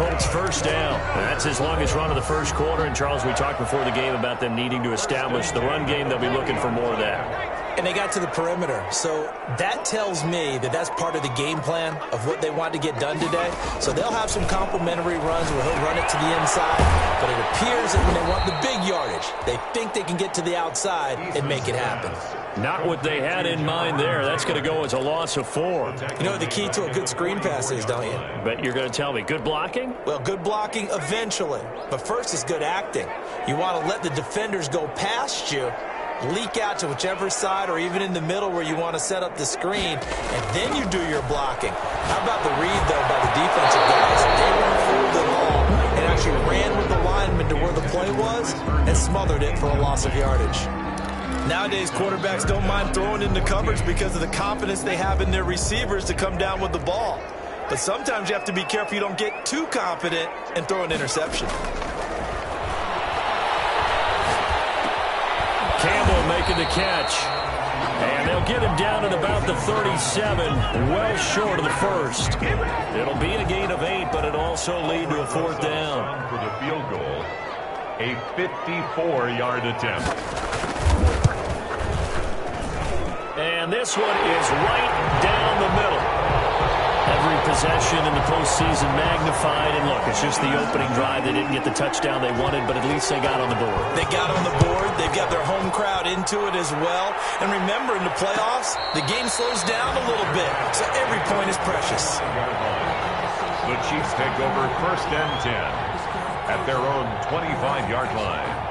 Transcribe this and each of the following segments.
Colts first down. That's his longest run of the first quarter. And, Charles, we talked before the game about them needing to establish the run game. They'll be looking for more of that. And they got to the perimeter. So that tells me that that's part of the game plan of what they want to get done today. So they'll have some complimentary runs where he'll run it to the inside. But it appears that when they want the big yardage, they think they can get to the outside and make it happen. Not what they had in mind there. That's going to go as a loss of 4. You know what the key to a good screen pass is, don't you? But you're going to tell me, good blocking? Well, good blocking eventually. But first is good acting. You want to let the defenders go past you, leak out to whichever side or even in the middle where you want to set up the screen, and then you do your blocking. How about the read, though, by the defensive guys? They weren't fooled at all and actually ran with the lineman to where the play was and smothered it for a loss of yardage. Nowadays, quarterbacks don't mind throwing into coverage because of the confidence they have in their receivers to come down with the ball. But sometimes you have to be careful you don't get too confident and throw an interception. Campbell making the catch. And they'll get him down at about the 37, well short of the first. It'll be a gain of 8, but it'll also lead to a 4th down. For the field goal, a 54-yard attempt. And this one is right down the middle. Every possession in the postseason magnified. And look, it's just the opening drive. They didn't get the touchdown they wanted, but at least they got on the board. They got on the board. They've got their home crowd into it as well. And remember, in the playoffs, the game slows down a little bit, so every point is precious. The Chiefs take over 1st and 10 at their own 25-yard line.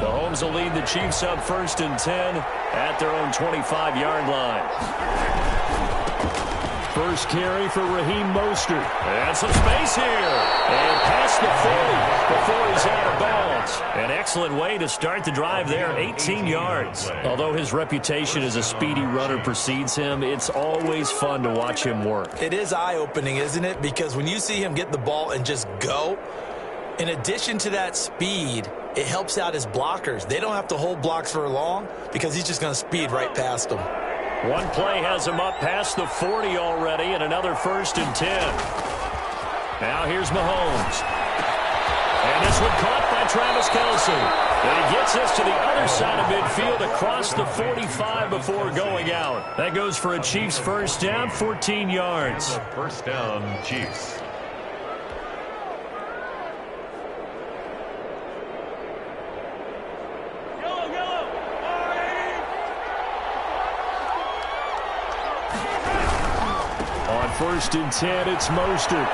Mahomes will lead the Chiefs up 1st and 10 at their own 25-yard line. First carry for Raheem Mostert. And some space here. And past the 40 before he's out of bounds. An excellent way to start the drive there, 18 yards. Although his reputation as a speedy runner precedes him, it's always fun to watch him work. It is eye-opening, isn't it? Because when you see him get the ball and just go, in addition to that speed, it helps out his blockers. They don't have to hold blocks for long because he's just going to speed right past them. One play has him up past the 40 already, and another 1st and 10. Now here's Mahomes. And this one caught by Travis Kelce. And he gets us to the other side of midfield across the 45 before going out. That goes for a Chiefs first down, 14 yards. First down, Chiefs. On 1st and 10, it's Mostert.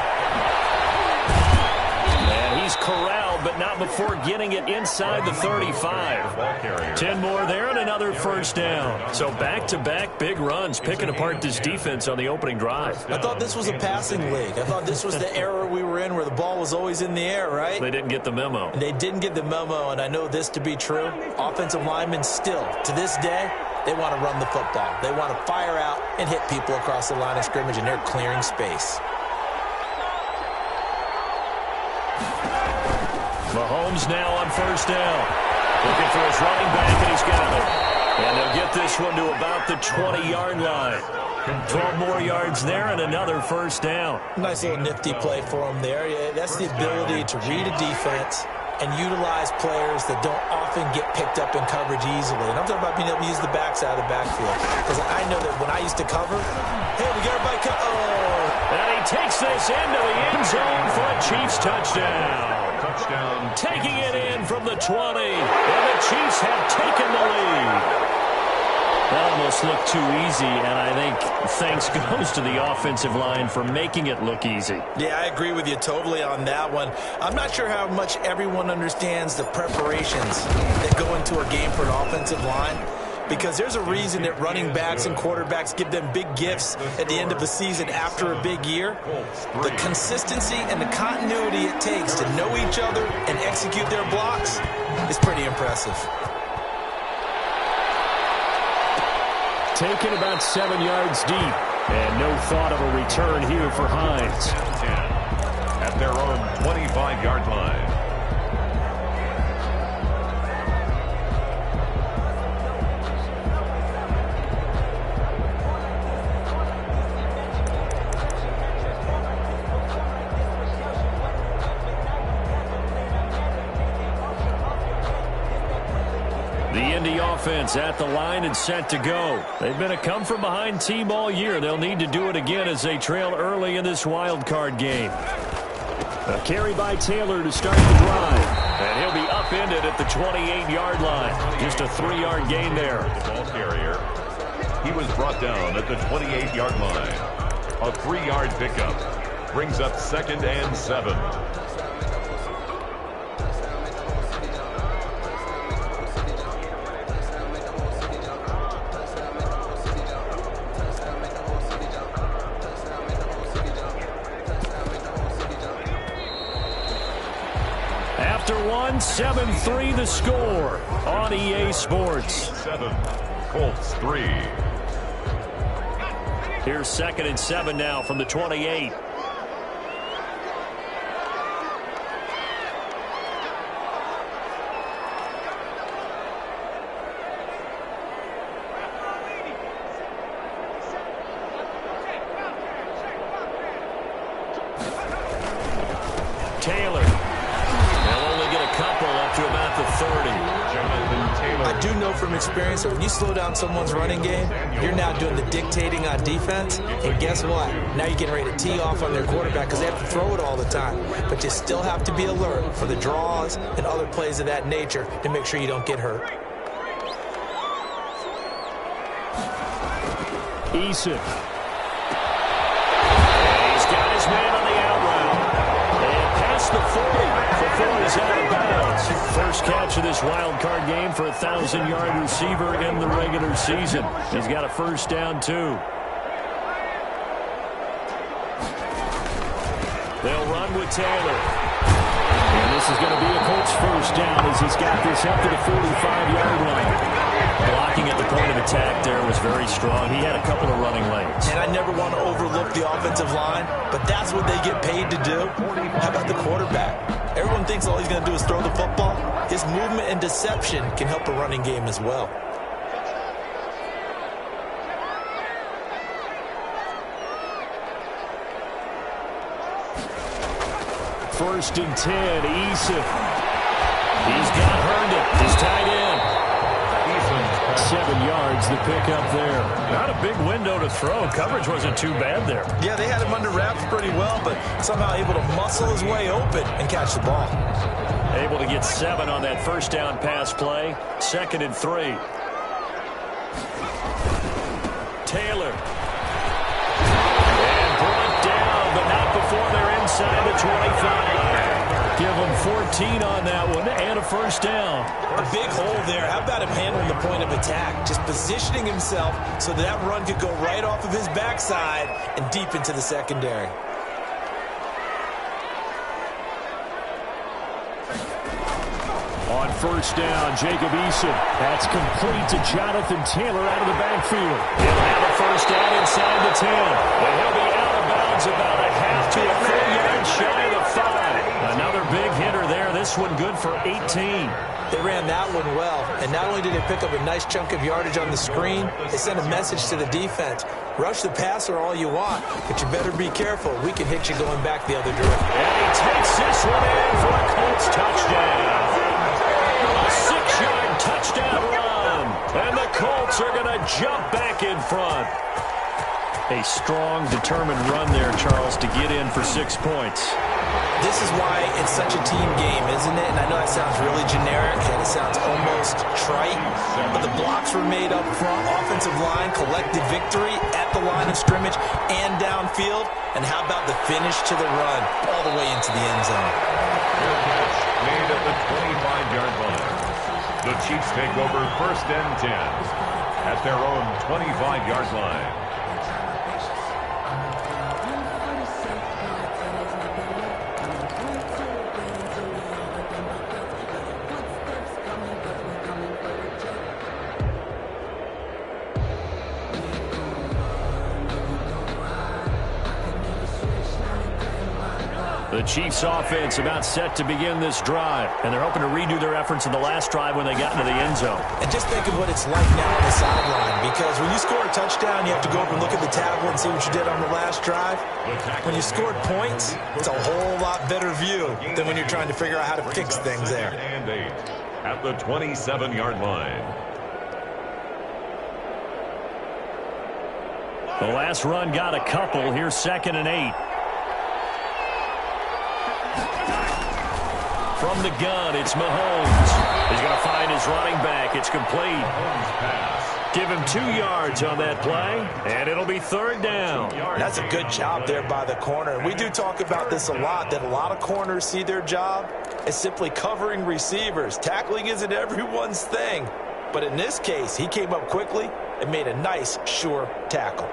And he's corralled, but not before getting it inside the 35. 10 more there and another first down. So back-to-back big runs, picking apart this defense on the opening drive. I thought this was a passing league. I thought this was the era we were in where the ball was always in the air, right? They didn't get the memo. And they didn't get the memo, and I know this to be true. Offensive linemen still, to this day, they want to run the football. They want to fire out and hit people across the line of scrimmage, and they're clearing space. Mahomes now on first down. Looking for his running back, and he's got it. And they'll get this one to about the 20-yard line. 12 more yards there and another first down. Nice little nifty play for him there. Yeah, that's the ability to read a defense and utilize players that don't often get picked up in coverage easily. And I'm talking about being able to use the backside of the backfield. Because I know that when I used to cover, hey, we got everybody And he takes this into the end zone for a Chiefs touchdown. Touchdown. Taking it in from the 20. And the Chiefs have taken the lead. That almost looked too easy, and I think thanks goes to the offensive line for making it look easy. Yeah, I agree with you totally on that one. I'm not sure how much everyone understands the preparations that go into a game for an offensive line, because there's a reason that running backs and quarterbacks give them big gifts at the end of the season after a big year. The consistency and the continuity it takes to know each other and execute their blocks is pretty impressive. Taken about 7 yards deep. And no thought of a return here for Hines. 10 at their own 25-yard line. Offense at the line and set to go. They've been a come-from-behind team all year. They'll need to do it again as they trail early in this wild card game. A carry by Taylor to start the drive. And he'll be upended at the 28-yard line. Just a 3-yard gain there. The ball carrier. He was brought down at the 28-yard line. A 3-yard pickup. Brings up 2nd and 7. After 7-3 the score on EA Sports. 7, Colts 3. Here's 2nd and 7 now from the 28. Taylor. They'll only get a couple up to about the 30. I do know from experience that when you slow down someone's running game, you're now doing the dictating on defense. And guess what? Now you're getting ready to tee off on their quarterback because they have to throw it all the time. But you still have to be alert for the draws and other plays of that nature to make sure you don't get hurt. Eason. He's got his man on the out route. And past the 40 before he's out of bounds. First catch of this wild card game for a 1,000-yard receiver in the regular season. He's got a first down, too. They'll run with Taylor. And this is going to be a Colts first down as he's got this up to the 45-yard line. Blocking at the point of attack there was very strong. He had a couple of running lanes. And I never want to overlook the offensive line, but that's what they get paid to do. How about the quarterback? Everyone thinks all he's going to do is throw the football. His movement and deception can help a running game as well. First and 10, Eason. He's got Herndon, his tight end. 7 yards, the pickup there. Not a big window to throw. Coverage wasn't too bad there. Yeah, they had him under wraps pretty well, but somehow able to muscle his way open and catch the ball. Able to get 7 on that first down pass play. 2nd and 3. Taylor. And brought down, but not before they're inside the 25. Give him 14 on that one and a first down. A big hole there. How about him handling the point of attack? Just positioning himself so that run could go right off of his backside and deep into the secondary. On first down, Jacob Eason. That's complete to Jonathan Taylor out of the backfield. He'll have a first down inside the 10. And he'll be out of bounds about a half to a full yard shy of the 5. Another big hitter there. This one good for 18. They ran that one well, and not only did they pick up a nice chunk of yardage on the screen, they sent a message to the defense. Rush the passer all you want, but you better be careful. We can hit you going back the other direction. And he takes this one in for a Colts touchdown. A 6-yard touchdown run. And the Colts are going to jump back in front. A strong, determined run there, Charles, to get in for 6 points. This is why it's such a team game, isn't it? And I know that sounds really generic and it sounds almost trite, but the blocks were made up front. Offensive line collected victory at the line of scrimmage and downfield. And how about the finish to the run all the way into the end zone? Made at the 25-yard line. The Chiefs take over 1st and 10 at their own 25-yard line. The Chiefs offense about set to begin this drive, and they're hoping to redo their efforts in the last drive when they got into the end zone. And just think of what it's like now on the sideline, because when you score a touchdown, you have to go over and look at the tablet and see what you did on the last drive. When you scored points, it's a whole lot better view than when you're trying to figure out how to fix things there. And 8 at the 27-yard line. The last run got a couple. Here's 2nd and 8. From the gun, it's Mahomes. He's going to find his running back. It's complete. Give him 2 yards on that play, and it'll be 3rd down. That's a good job there by the corner. And we do talk about this a lot, that a lot of corners see their job as simply covering receivers. Tackling isn't everyone's thing. But in this case, he came up quickly and made a nice, sure tackle.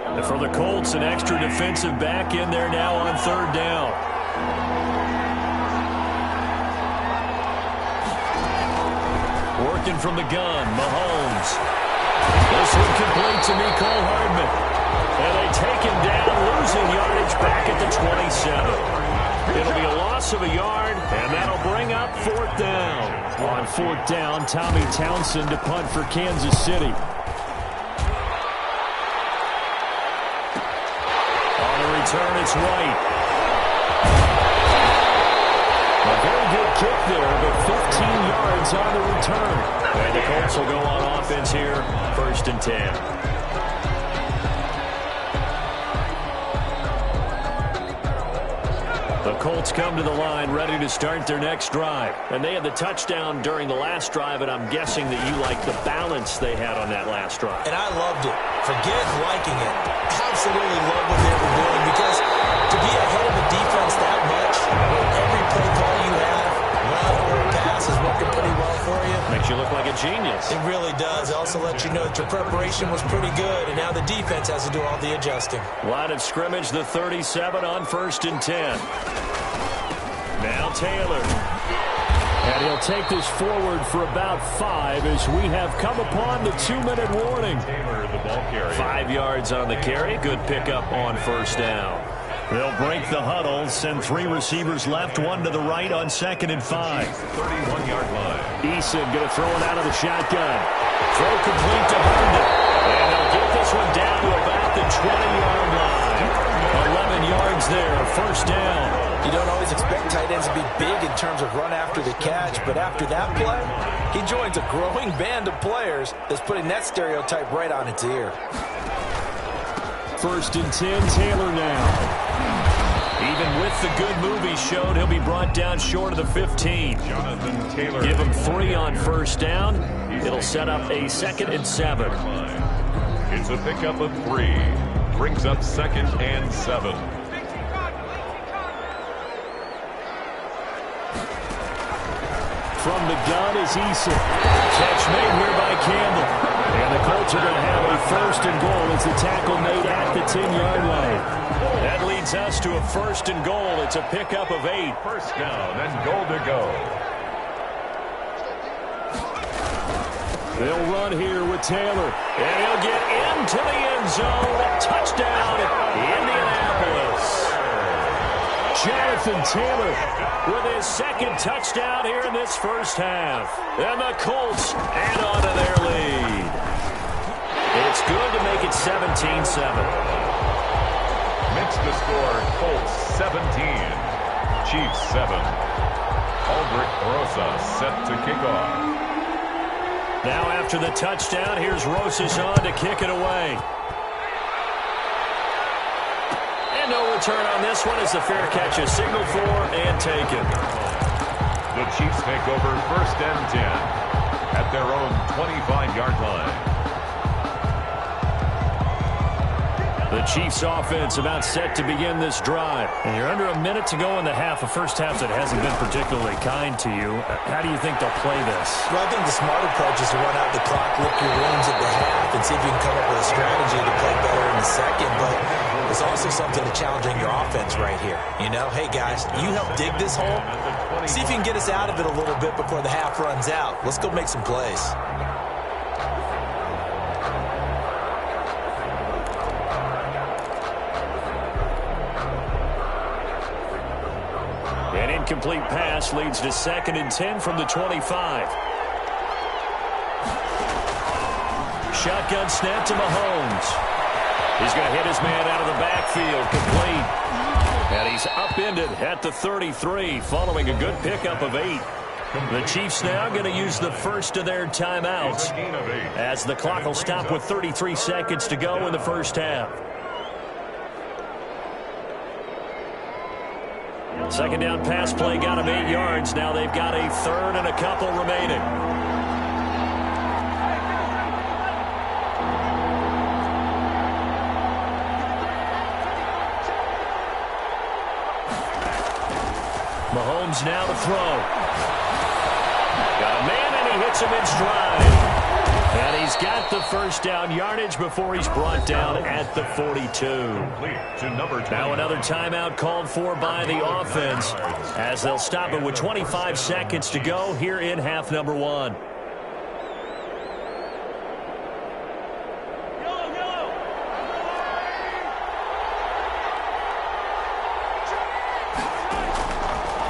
And for the Colts, an extra defensive back in there now on 3rd down. Working from the gun, Mahomes. This one complete to Mecole Hardman. And they take him down, losing yardage back at the 27. It'll be a loss of a yard, and that'll bring up 4th down. On 4th down, Tommy Townsend to punt for Kansas City. Return, it's White. A very good kick there, but 15 yards on the return. And the Colts will go on offense here, 1st and 10. The Colts come to the line ready to start their next drive. And they had the touchdown during the last drive, and I'm guessing that you like the balance they had on that last drive. And I loved it. Forget liking it. Absolutely love what they were doing, because to be ahead of the defense that much, every play call you have, run or pass, is working pretty well for you. Makes you look like a genius. It really does. It also lets you know that your preparation was pretty good, and now the defense has to do all the adjusting. Line of scrimmage, the 37 on 1st and 10. Now Taylor. And he'll take this forward for about 5 as we have come upon the 2-minute warning. Taylor, the ball carrier. 5 yards on the carry. Good pickup on 1st down. They'll break the huddle, send 3 receivers left, 1 to the right on 2nd and 5. 31-yard line. Eason going to throw it out of the shotgun. Throw complete to Herndon. And they'll get this one down to about the 20-yard line. 11 yards there, 1st down. You don't always expect tight ends to be big in terms of run after the catch, but after that play, he joins a growing band of players that's putting that stereotype right on its ear. 1st and 10, Taylor now. Even with the good move he showed, he'll be brought down short of the 15. Jonathan Taylor. Give him 3 on 1st down. It'll set up a 2nd and 7. It's a pickup of 3. Brings up 2nd and 7. From the gun is Eason. Catch made here by Campbell. And the Colts are going to have a 1st and goal as the tackle made at the 10-yard line. That leads us to a 1st and goal. It's a pickup of 8. 1st down and goal to go. They'll run here with Taylor. And he'll get into the end zone. Touchdown, Indianapolis. Jonathan Taylor with his 2nd touchdown here in this 1st half. And the Colts add on to their lead. It's good to make it 17-7. Makes the score Colts 17. Chiefs 7. Aldrich Rosa set to kick off. Now after the touchdown, here's Rosas on to kick it away. And no return on this one as the fair catch is signaled for and taken. The Chiefs take over 1st and 10 at their own 25-yard line. The Chiefs offense about set to begin this drive. And you're under a minute to go in the half, a 1st half that hasn't been particularly kind to you. How do you think they'll play this? Well, I think the smart approach is to run out the clock, lick your wounds at the half, and see if you can come up with a strategy to play better in the 2nd. But there's also something to challenging your offense right here. You know, hey, guys, you help dig this hole. See if you can get us out of it a little bit before the half runs out. Let's go make some plays. incomplete pass leads to 2nd and 10 from the 25. Shotgun snap to Mahomes. He's going to hit his man out of the backfield, complete. And he's upended at the 33, following a good pickup of 8. The Chiefs now going to use the first of their timeouts as the clock will stop with 33 seconds to go in the first half. Second down pass play got him 8 yards. Now they've got a 3rd and a couple remaining. Mahomes now to throw. Got a man, and he hits him in stride. And he's got the first down yardage before he's brought down at the 42. Now another timeout called for by the offense as they'll stop it with 25 seconds to go here in half number 1.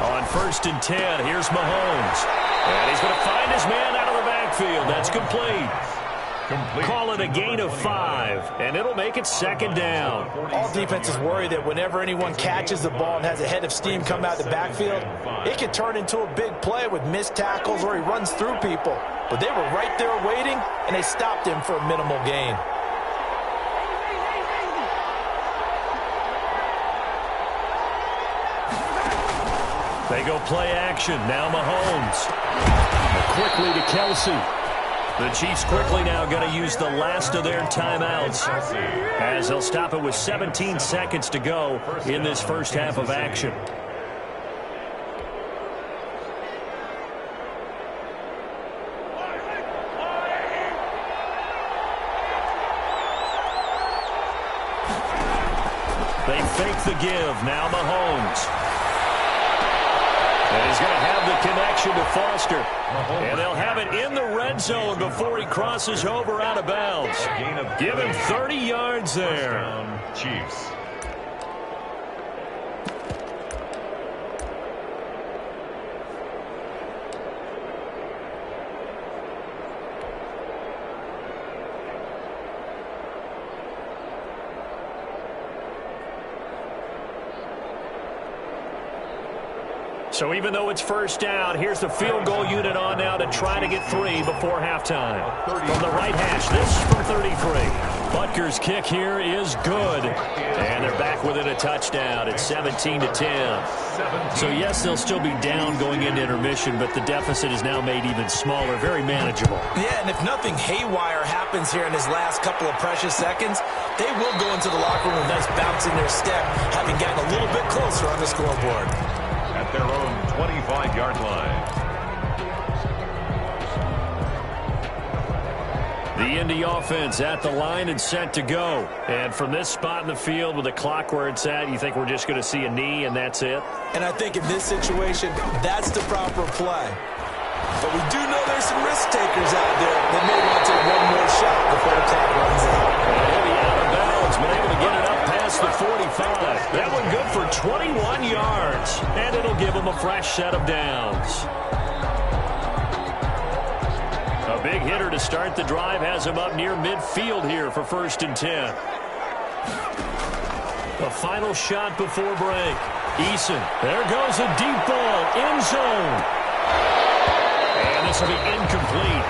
On 1st and 10, here's Mahomes. And he's going to find his man out of the backfield. That's complete. Call it a gain of 5, and it'll make it 2nd down. All defenses worry that whenever anyone catches the ball and has a head of steam come out of the backfield, it can turn into a big play with missed tackles or he runs through people. But they were right there waiting, and they stopped him for a minimal gain. They go play action. Now Mahomes. Quickly to Kelsey. The Chiefs quickly now going to use the last of their timeouts as they'll stop it with 17 seconds to go in this first half of action. They fake the give. Now Mahomes. And he's going to have the connection to Foster. And they'll have it in the red zone before he crosses over out of bounds. Give him 30 yards there. Chiefs. So even though it's first down, here's the field goal unit on now to try to get 3 before halftime. From the right hash, this from 33. Butker's kick here is good. And they're back within a touchdown. It's 17-10. So yes, they'll still be down going into intermission, but the deficit is now made even smaller, very manageable. Yeah, and if nothing haywire happens here in his last couple of precious seconds, they will go into the locker room with a nice bounce in their step, having gotten a little bit closer on the scoreboard. At their own 25-yard line. The Indy offense at the line and set to go. And from this spot in the field with the clock where it's at, you think we're just going to see a knee and that's it? And I think in this situation, that's the proper play. But we do know there's some risk takers out there that may want to take one more shot before the clock runs out. He'll be out of bounds, but able to get it up past the 45. That one good for 21 yards. And it'll give him a fresh set of downs. A big hitter to start the drive has him up near midfield here for 1st and 10. A final shot before break. Eason. There goes a deep ball. End zone. And this will be incomplete.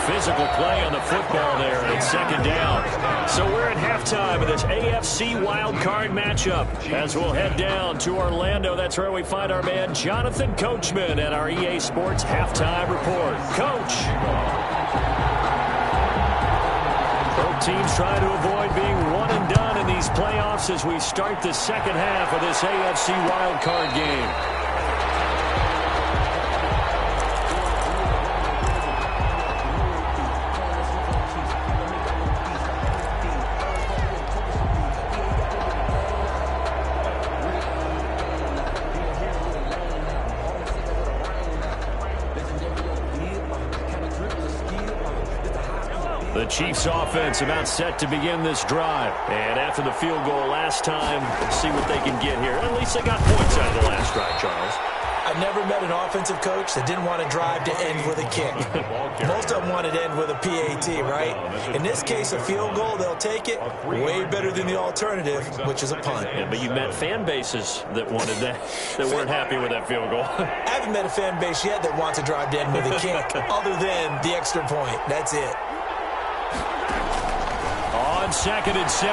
Physical play on the football there, and it's 2nd down. So we're at halftime of this AFC wildcard matchup. As we'll head down to Orlando, that's where we find our man Jonathan Coachman at our EA Sports Halftime Report. Coach. Both teams trying to avoid being one and done in these playoffs as we start the second half of this AFC wildcard game. The Chiefs offense about set to begin this drive. And after the field goal last time, see what they can get here. At least they got points out of the last drive, Charles. I never met an offensive coach that didn't want to drive to end with a kick. Most of them wanted to end with a PAT, right? In this case, a field goal, they'll take it. Way better than the alternative, which is a punt. Yeah, but you met fan bases that wanted that, that weren't happy with that field goal. I haven't met a fan base yet that wants to drive to end with a kick, other than the extra point. That's it. On 2nd and 7,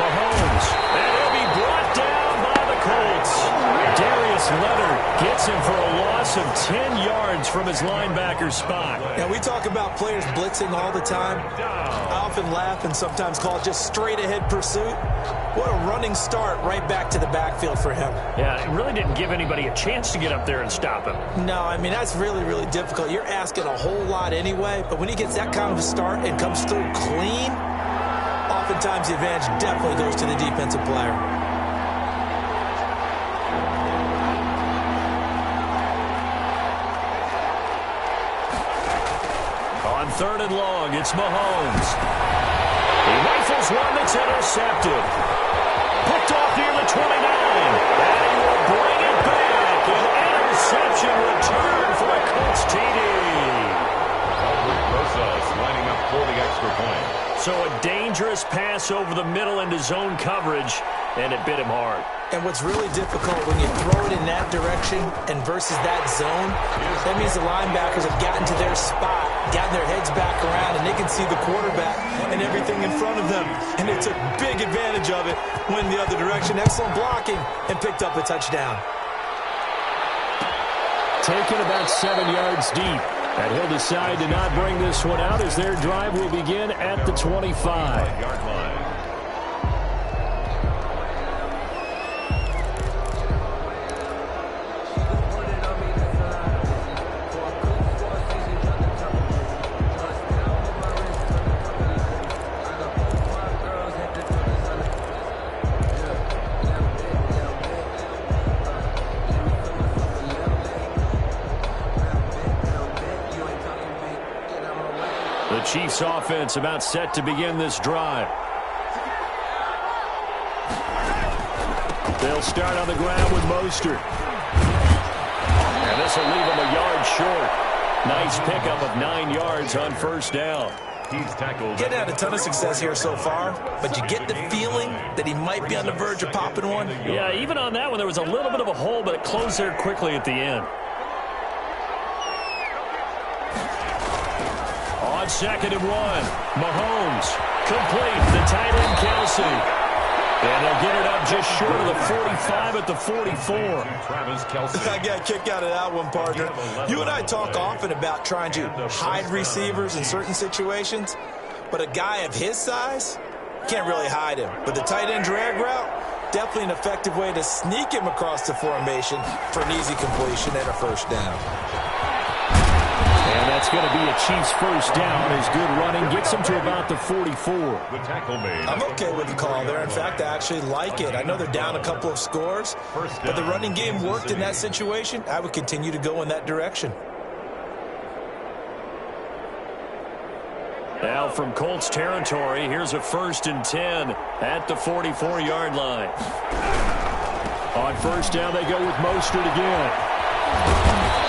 Mahomes. And he'll be brought down by the Colts. Darius Leonard gets him for a loss of 10 yards from his linebacker spot. Now, we talk about players blitzing all the time. I often laugh and sometimes call it just straight-ahead pursuit. What a running start right back to the backfield for him. Yeah, it really didn't give anybody a chance to get up there and stop him. No, I mean, that's really, really difficult. You're asking a whole lot anyway, but when he gets that kind of a start and comes through clean, oftentimes the advantage definitely goes to the defensive player. On 3rd and long, it's Mahomes. He rifles one that's intercepted. Picked off near the 29. And he will bring it back. An interception return for a Colts TD. Albert Rosas lining up for the extra point. So a dangerous pass over the middle into zone coverage, and it bit him hard. And what's really difficult when you throw it in that direction and versus that zone, that means the linebackers have gotten to their spot, gotten their heads back around, and they can see the quarterback and everything in front of them. And they took big advantage of it, went the other direction, excellent blocking, and picked up a touchdown. Taken about 7 yards deep. And he'll decide to not bring this one out as their drive will begin at the 25-yard line. The Chiefs offense about set to begin this drive. They'll start on the ground with Mostert. And this will leave him a yard short. Nice pickup of 9 yards on 1st down. He's tackled. Getting had a ton of success here so far, but you get the feeling that he might be on the verge of popping one. Yeah, even on that one, there was a little bit of a hole, but it closed there quickly at the end. On 2nd and 1, Mahomes, complete, the tight end Kelsey. And they'll get it up just short of the 45 at the 44. Travis Kelsey. I got a kick out of that one, partner. You and I talk often about trying to hide receivers in certain situations, but a guy of his size can't really hide him. But the tight end drag route, definitely an effective way to sneak him across the formation for an easy completion and a 1st down. And that's going to be a Chiefs 1st down as good running gets him to about the 44. The tackle made. I'm okay with the call there. In fact, I actually like it. I know they're down a couple of scores, but the running game worked in that situation. I would continue to go in that direction. Now from Colts territory, here's a 1st and 10 at the 44-yard line. On 1st down, they go with Mostert again.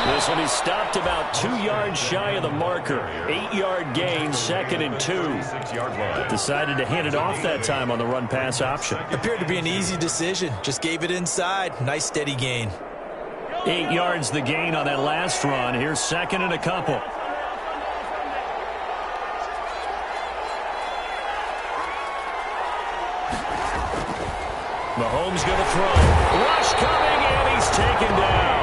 This one is stopped about 2 yards shy of the marker. 8-yard gain, 2nd and 2. Decided to hand it off that time on the run-pass option. Appeared to be an easy decision. Just gave it inside. Nice steady gain. 8 yards the gain on that last run. Here's 2nd and a couple. Mahomes going to throw. Rush coming, and he's taken down.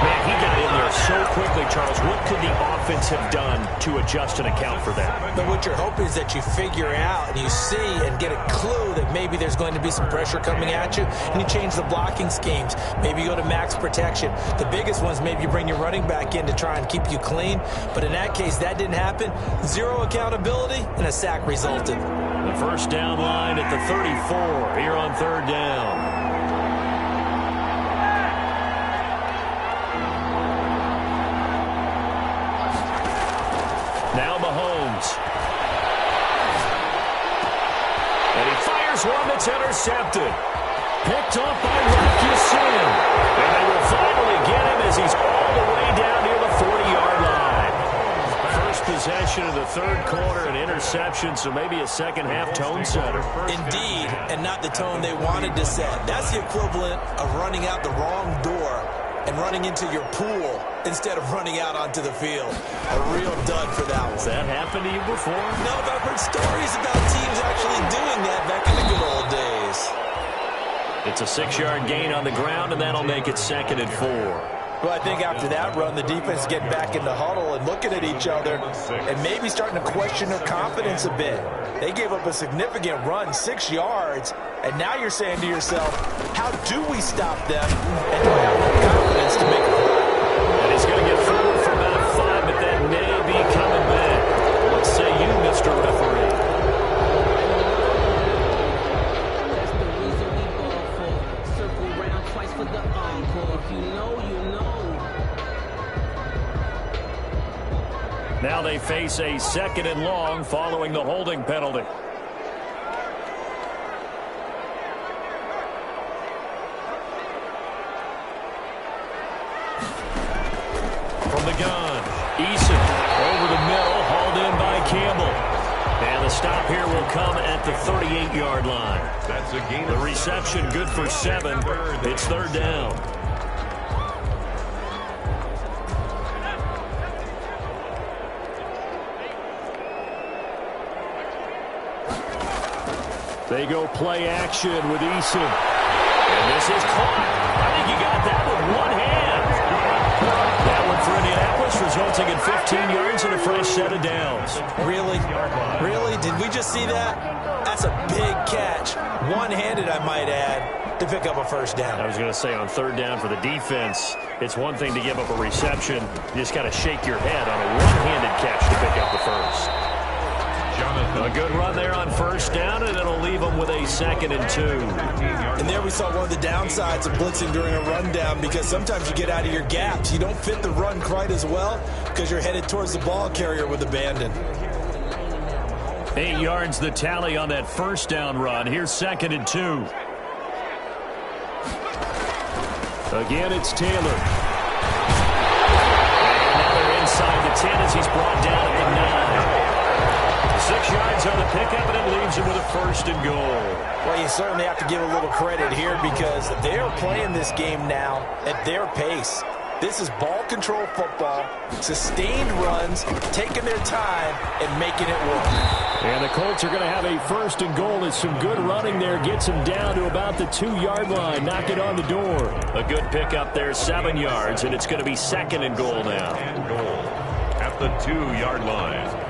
Man, he got in there so quickly, Charles. What could the offense have done to adjust and account for that? But what you're hoping is that you figure out and you see and get a clue that maybe there's going to be some pressure coming at you, and you change the blocking schemes. Maybe you go to max protection. The biggest ones, maybe you bring your running back in to try and keep you clean. But in that case, that didn't happen. Zero accountability, and a sack resulted. The 1st down line at the 34 here on 3rd down. Now Mahomes. And he fires one that's intercepted. Picked off by Rocky Sin. And they will finally get him he's all the way down near the 40-yard line. First possession of the third quarter, an interception, so maybe a second-half tone setter. Indeed, and not the tone they wanted to set. That's the equivalent of running out the wrong door and running into your pool instead of running out onto the field. A real dud for that one. Has that happened to you before? No, but I've heard stories about teams actually doing that back in the good old days. It's a 6-yard gain on the ground, and that'll make it 2nd and 4. Well, I think after that run, the defense getting back in the huddle and looking at each other and maybe starting to question their confidence a bit. They gave up a significant run, 6 yards, and now you're saying to yourself, how do we stop them, and do I have enough confidence to make a play? And he's going to get forward for about 5, but that may be coming back. What say you, Mr. Referee? Now they face a 2nd and long following the holding penalty. From the gun, Eason over the middle, hauled in by Campbell. And the stop here will come at the 38-yard line. That's a gain. The reception good for 7. It's 3rd down. They go play action with Eason. And this is caught. I think he got that with one hand. That one for Indianapolis, resulting in 15 yards and a fresh set of downs. Really? Really? Did we just see that? That's a big catch. One-handed, I might add, to pick up a first down. I was going to say on 3rd down for the defense, it's one thing to give up a reception. You just got to shake your head on a one-handed catch to pick up the first. A good run there on 1st down, and it'll leave them with a 2nd and 2. And there we saw one of the downsides of blitzing during a rundown, because sometimes you get out of your gaps. You don't fit the run quite as well because you're headed towards the ball carrier with abandon. 8 yards the tally on that 1st down run. Here's 2nd and 2. Again, it's Taylor. And now they're inside the 10 as he's brought down at the 9. 6 yards on the pickup, and it leaves him with a 1st and goal. Well, you certainly have to give a little credit here because they're playing this game now at their pace. This is ball control football, sustained runs, taking their time, and making it work. And the Colts are going to have a 1st and goal. As some good running there gets him down to about the 2-yard line. Knock it on the door. A good pickup there, 7 yards, and it's going to be 2nd and goal now. And goal at the 2-yard line.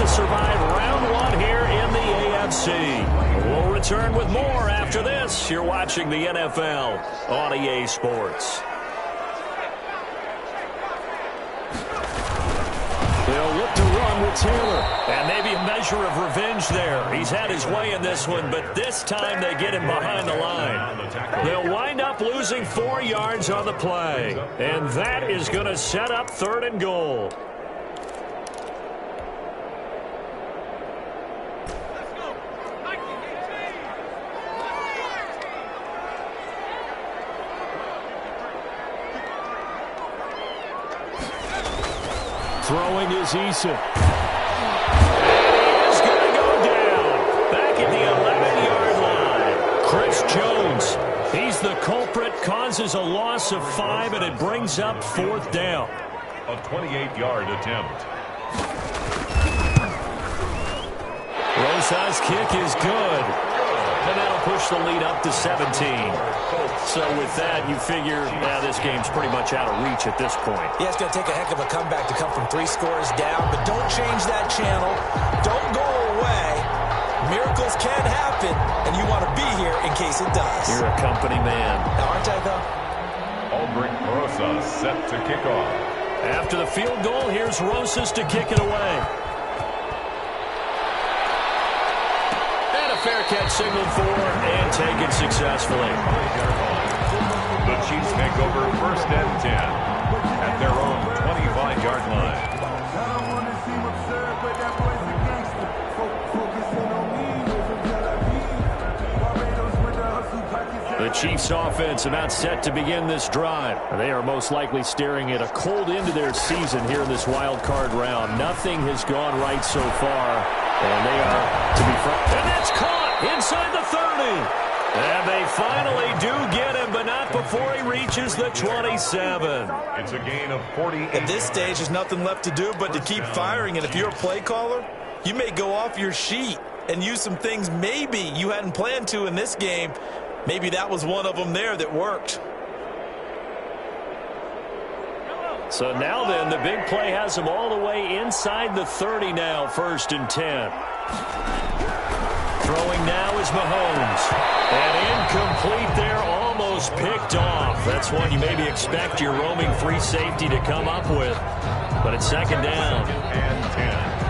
Survive round 1 here in the AFC. We'll return with more after this. You're watching the NFL on EA Sports. They'll look to run with Taylor. And maybe a measure of revenge there. He's had his way in this one, but this time they get him behind the line. They'll wind up losing 4 yards on the play. And that is going to set up 3rd and goal. Throwing is Eason. He is going to go down. Back at the 11-yard line. Chris Jones. He's the culprit. Causes a loss of 5, and it brings up 4th down. A 28-yard attempt. Rosa's kick is good. And that'll push the lead up to 17. So with that, you figure this game's pretty much out of reach at this point. Yeah, it's going to take a heck of a comeback to come from 3 scores down, but don't change that channel. Don't go away. Miracles can happen, and you want to be here in case it does. You're a company man. Now, aren't I, though? Aldrich Rosas set to kick off. After the field goal, here's Rosas to kick it away. Fair catch signaled for and taken successfully. The Chiefs take over 1st and 10 at their own 25-yard line. Chiefs offense about set to begin this drive. They are most likely staring at a cold end to their season here in this wild card round. Nothing has gone right so far, and they are to be front. And that's caught inside the 30. And they finally do get him, but not before he reaches the 27. It's a gain of 48. At this stage, there's nothing left to do but to keep firing. And if you're a play caller, you may go off your sheet and use some things maybe you hadn't planned to in this game. Maybe that was one of them there that worked. So now then, the big play has him all the way inside the 30 now, 1st and 10. Throwing now is Mahomes. And incomplete there, almost picked off. That's one you maybe expect your roaming free safety to come up with. But it's 2nd down. And 10.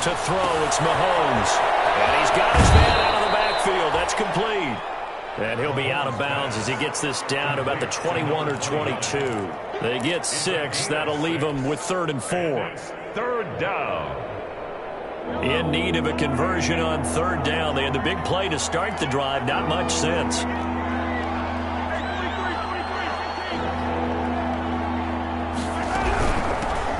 To throw, it's Mahomes. And he's got his man out of the backfield. That's complete. And he'll be out of bounds as he gets this down to about the 21 or 22. They get 6. That'll leave them with 3rd and 4. 3rd down. In need of a conversion on 3rd down. They had the big play to start the drive. Not much since.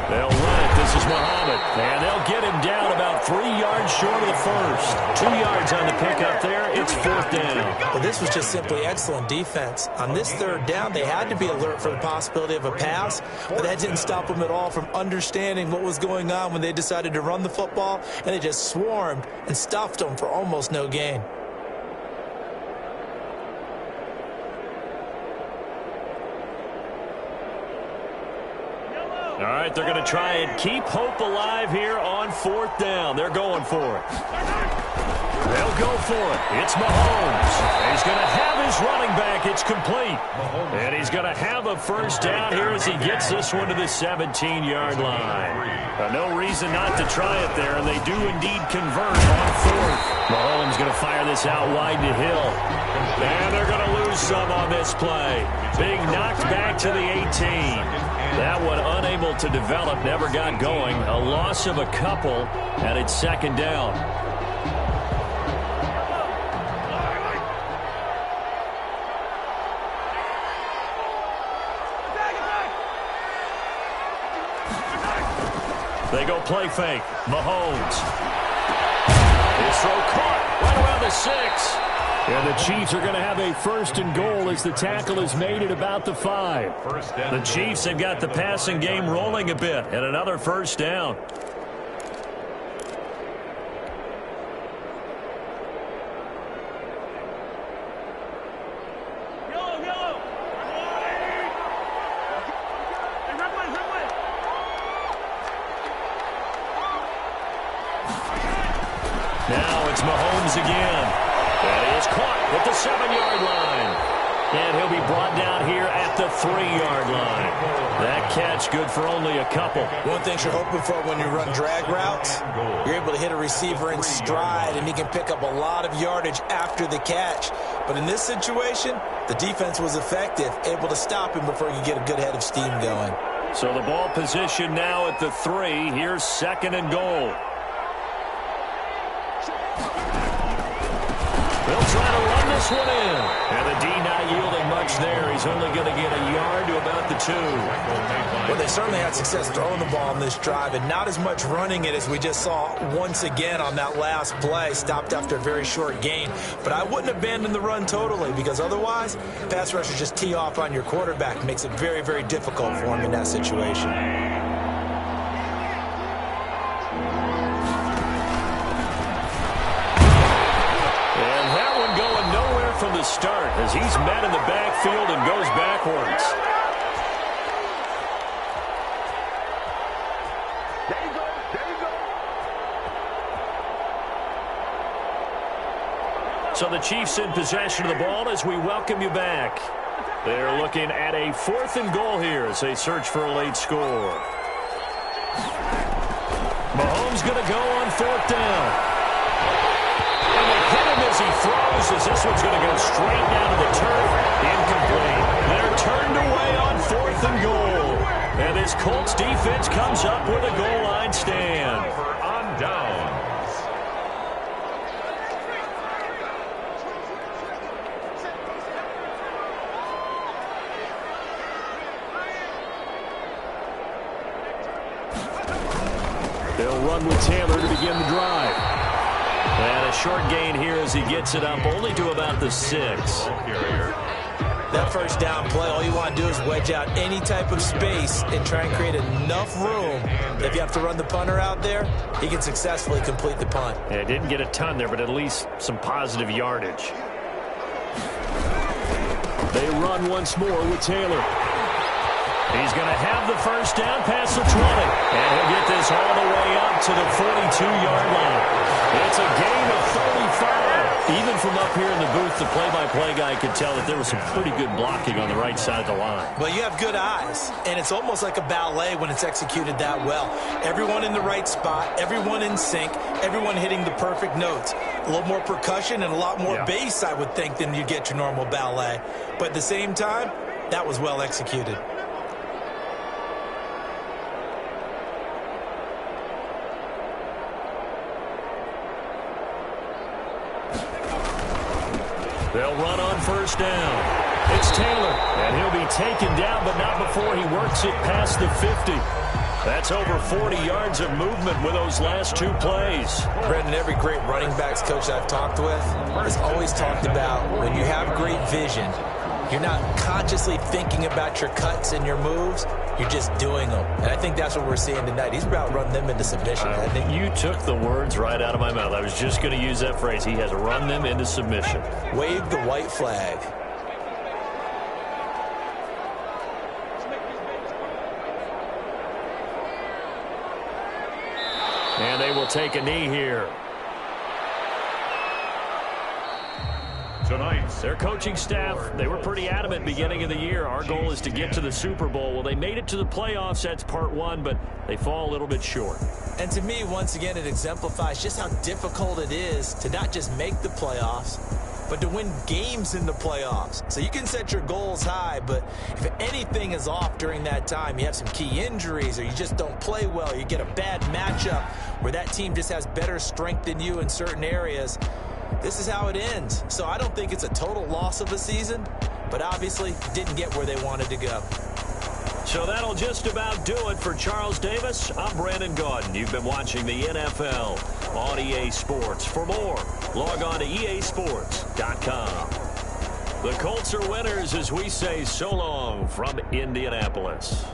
They'll run it. This is Muhammad. And they'll get him down about 3 yards short of the first. 2 yards on the pickup there. It's 4th down. Well, this was just simply excellent defense. On this 3rd down, they had to be alert for the possibility of a pass, but that didn't stop them at all from understanding what was going on when they decided to run the football, and they just swarmed and stuffed them for almost no gain. All right, they're going to try and keep hope alive here on 4th down. They're going for it. They'll go for it. It's Mahomes. He's going to have his running back. It's complete. And he's going to have a 1st down here as he gets this one to the 17-yard line. No reason not to try it there, and they do indeed convert on 4th. Mahomes going to fire this out wide to Hill. And they're going to lose some on this play. Being knocked back to the 18. That one unable to develop, never got going. A loss of a couple, and it's 2nd down. They go play fake. Mahomes. His throw caught right around the 6. And the Chiefs are going to have a 1st and goal as the tackle is made at about the 5. The Chiefs have got the passing game rolling a bit, and another 1st down. Now it's Mahomes again. And he is caught at the 7-yard line. And he'll be brought down here at the 3-yard line. That catch good for only a couple. One thing you're hoping for when you run drag routes, you're able to hit a receiver in stride, and he can pick up a lot of yardage after the catch. But in this situation, the defense was effective, able to stop him before you get a good head of steam going. So the ball position now at the 3. Here's 2nd and goal. They'll try to run this one in. And the D not yielding much there. He's only going to get a yard to about the 2. Well, they certainly had success throwing the ball on this drive, and not as much running it as we just saw once again on that last play. Stopped after a very short gain. But I wouldn't abandon the run totally, because otherwise, pass rushers just tee off on your quarterback. Makes it very, very difficult for him in that situation. From the start as he's met in the backfield and goes backwards. So the Chiefs in possession of the ball as we welcome you back. They're looking at a 4th and goal here as they search for a late score. Mahomes going to go on 4th down. And they hit him as he throws, as this one's going to go straight down to the turf. Incomplete. They're turned away on 4th and goal. And this Colts defense comes up with a goal line stand. On downs. They'll run with Taylor to begin the drive. And a short gain here as he gets it up only to about the 6. That first down play, all you want to do is wedge out any type of space and try and create enough room that if you have to run the punter out there, he can successfully complete the punt. Yeah, didn't get a ton there, but at least some positive yardage. They run once more with Taylor. He's going to have the first down past the 20. And he'll get this all the way up to the 42-yard line. It's a gain of 35. Even from up here in the booth, the play-by-play guy could tell that there was some pretty good blocking on the right side of the line. Well, you have good eyes, and it's almost like a ballet when it's executed that well. Everyone in the right spot, everyone in sync, everyone hitting the perfect notes. A little more percussion and a lot more bass, I would think, than you get your normal ballet. But at the same time, that was well executed. They'll run on first down. It's Taylor, and he'll be taken down, but not before he works it past the 50. That's over 40 yards of movement with those last 2 plays. Brendan, every great running backs coach I've talked with has always talked about when you have great vision, you're not consciously thinking about your cuts and your moves. You're just doing them. And I think that's what we're seeing tonight. He's about to run them into submission. I think you took the words right out of my mouth. I was just going to use that phrase. He has run them into submission. Wave the white flag. And they will take a knee here. Tonight, their coaching staff, they were pretty adamant beginning of the year. Our goal is to get to the Super Bowl. Well, they made it to the playoffs. That's part 1, but they fall a little bit short. And to me, once again, it exemplifies just how difficult it is to not just make the playoffs, but to win games in the playoffs. So you can set your goals high, but if anything is off during that time, you have some key injuries or you just don't play well, or you get a bad matchup where that team just has better strength than you in certain areas, this is how it ends. So I don't think it's a total loss of a season, but obviously didn't get where they wanted to go. So that'll just about do it for Charles Davis. I'm Brandon Gaudin. You've been watching the NFL on EA Sports. For more, log on to easports.com. The Colts are winners as we say so long from Indianapolis.